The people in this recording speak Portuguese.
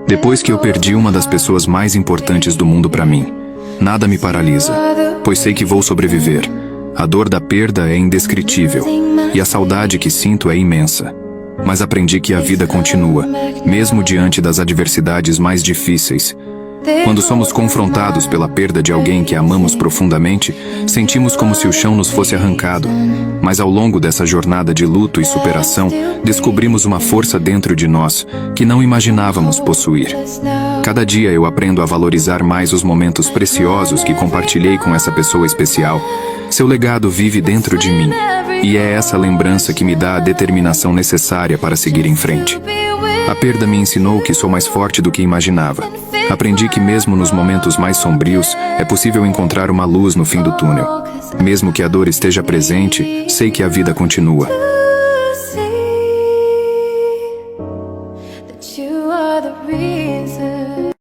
Depois que eu perdi uma das pessoas mais importantes do mundo para mim, nada me paralisa, pois sei que vou sobreviver. A dor da perda é indescritível, e a saudade que sinto é imensa. Mas aprendi que a vida continua, mesmo diante das adversidades mais difíceis. Quando somos confrontados pela perda de alguém que amamos profundamente, sentimos como se o chão nos fosse arrancado. Mas ao longo dessa jornada de luto e superação, descobrimos uma força dentro de nós que não imaginávamos possuir. Cada dia eu aprendo a valorizar mais os momentos preciosos que compartilhei com essa pessoa especial. Seu legado vive dentro de mim, e é essa lembrança que me dá a determinação necessária para seguir em frente. A perda me ensinou que sou mais forte do que imaginava. Aprendi que mesmo nos momentos mais sombrios, é possível encontrar uma luz no fim do túnel. Mesmo que a dor esteja presente, sei que a vida continua.